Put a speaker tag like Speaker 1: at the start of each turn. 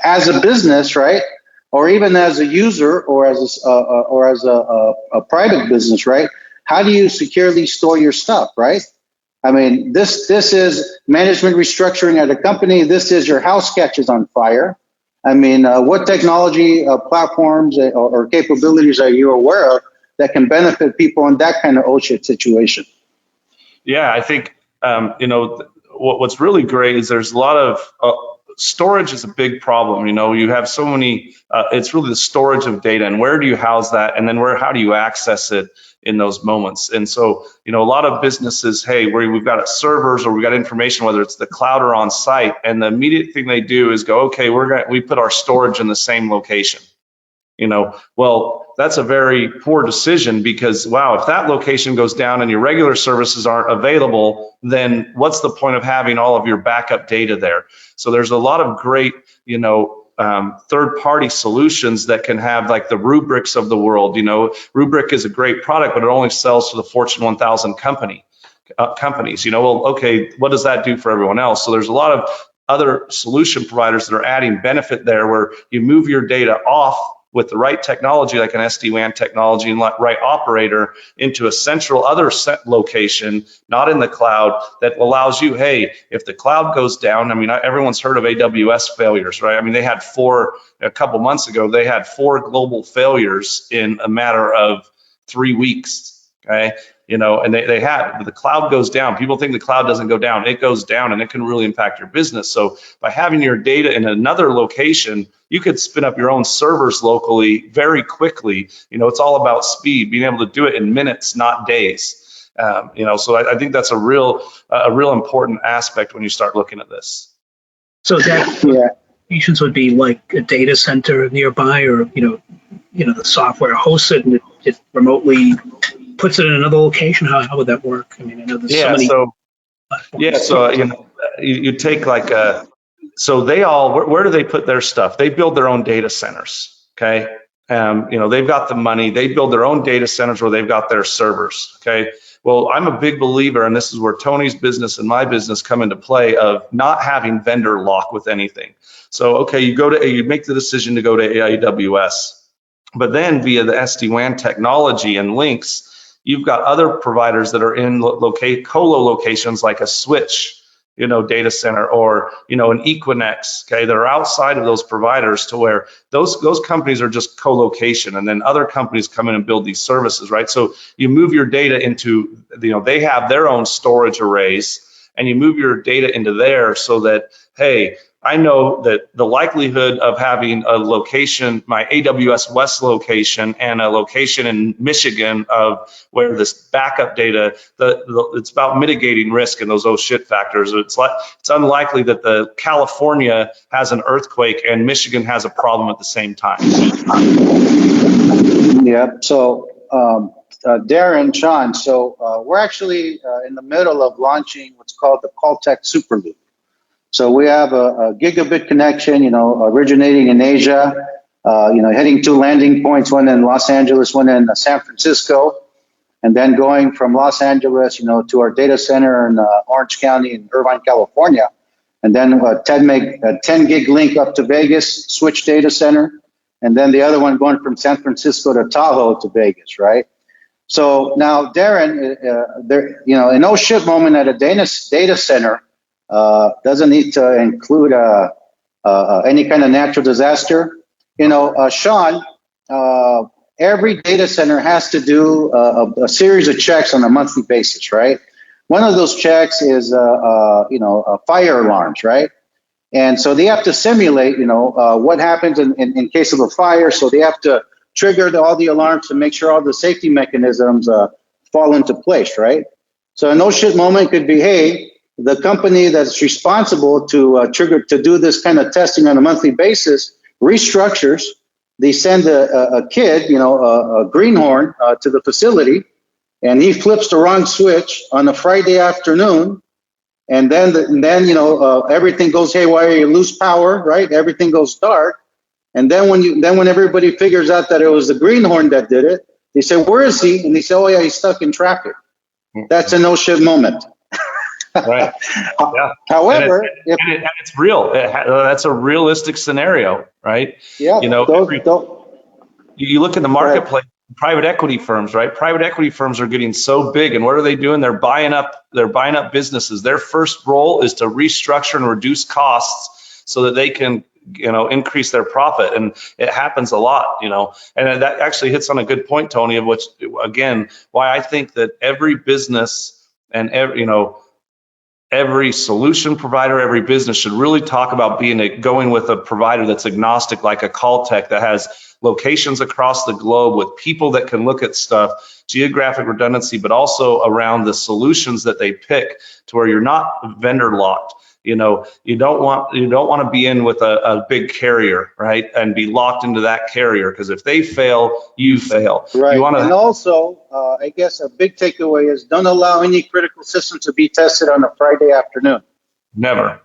Speaker 1: as a business, right? Or even as a user or as a private business, right? How do you securely store your stuff, right? I mean, this is management restructuring at a company. This is your house catches on fire. I mean, what technology platforms or capabilities are you aware of that can benefit people in that kind of oh shit situation?
Speaker 2: Yeah, I think, what's really great is there's a lot of storage is a big problem. You have so many, it's really the storage of data and where do you house that? And then how do you access it in those moments? And so, a lot of businesses, hey, we've got servers or we've got information, whether it's the cloud or on site. And the immediate thing they do is go, okay, we put our storage in the same location. Well, that's a very poor decision because, wow, if that location goes down and your regular services aren't available, then what's the point of having all of your backup data there? So there's a lot of great, third-party solutions that can have like the Rubrics of the world. Rubrik is a great product, but it only sells to the Fortune 1000 companies. Well, okay, what does that do for everyone else? So there's a lot of other solution providers that are adding benefit there where you move your data off with the right technology, like an SD-WAN technology and right operator, into a central other location, not in the cloud, that allows you, hey, if the cloud goes down, I mean, everyone's heard of AWS failures, right? I mean, they had a couple months ago, they had 4 global failures in a matter of 3 weeks, okay? And they had, the cloud goes down. People think the cloud doesn't go down. It goes down and it can really impact your business. So by having your data in another location, you could spin up your own servers locally very quickly. It's all about speed, being able to do it in minutes, not days. So I think that's a real important aspect when you start looking at this.
Speaker 3: So that locations would be like a data center nearby, or the software hosts it and it remotely puts it in another location. How would that work? I mean, I know there's so many platforms.
Speaker 2: So you take like so they all, where do they put their stuff? They build their own data centers, okay? They've got the money. They build their own data centers where they've got their servers, okay? Well, I'm a big believer, and this is where Tony's business and my business come into play, of not having vendor lock with anything. So, okay, you make the decision to go to AWS, but then via the SD-WAN technology and links, you've got other providers that are in colo locations like a Switch, data center, or an Equinix, okay, that are outside of those providers, to where those companies are just co-location, and then other companies come in and build these services, right? So you move your data into, they have their own storage arrays, and you move your data into there so that, hey, I know that the likelihood of having a location, my AWS West location, and a location in Michigan of where this backup data, it's about mitigating risk and those oh shit factors. It's unlikely that the California has an earthquake and Michigan has a problem at the same time.
Speaker 1: Yeah. So Darren, Sean, so we're actually in the middle of launching what's called the CallTek Superloop. So we have a gigabit connection, originating in Asia, heading 2 landing points, one in Los Angeles, one in San Francisco, and then going from Los Angeles, to our data center in Orange County in Irvine, California, and then a 10 gig link up to Vegas, switch data center, and then the other one going from San Francisco to Tahoe to Vegas, right? So now, Darren, an oh shit moment at a data center doesn't need to include any kind of natural disaster. Sean, every data center has to do a series of checks on a monthly basis, right? One of those checks is, fire alarms, right? And so they have to simulate, what happens in case of a fire. So they have to trigger all the alarms to make sure all the safety mechanisms fall into place, right? So a no shit moment could be, hey, the company that's responsible to do this kind of testing on a monthly basis restructures. They send a kid, a greenhorn, to the facility, and he flips the wrong switch on a Friday afternoon, and then everything goes haywire. You lose power, right? Everything goes dark, and then when everybody figures out that it was the greenhorn that did it, they say, "Where is he?" And they say, "Oh yeah, he's stuck in traffic." That's a no shit moment.
Speaker 2: Right. Yeah.
Speaker 1: However,
Speaker 2: and it's real. That's a realistic scenario, right?
Speaker 1: yeah,
Speaker 2: You know, you look in the marketplace, private equity firms, right? Private equity firms are getting so big, and what are they doing? They're buying up businesses. Their first role is to restructure and reduce costs so that they can, increase their profit. And it happens a lot, and that actually hits on a good point, Tony, of which, again, why I think that every business and every solution provider, every business should really talk about going with a provider that's agnostic, like a CallTek, that has locations across the globe with people that can look at stuff, geographic redundancy, but also around the solutions that they pick, to where you're not vendor locked. You don't want to be in with a big carrier, right, and be locked into that carrier, because if they fail, you fail.
Speaker 1: right.
Speaker 2: You want to,
Speaker 1: And also, I guess a big takeaway is don't allow any critical system to be tested on a Friday afternoon.
Speaker 2: never.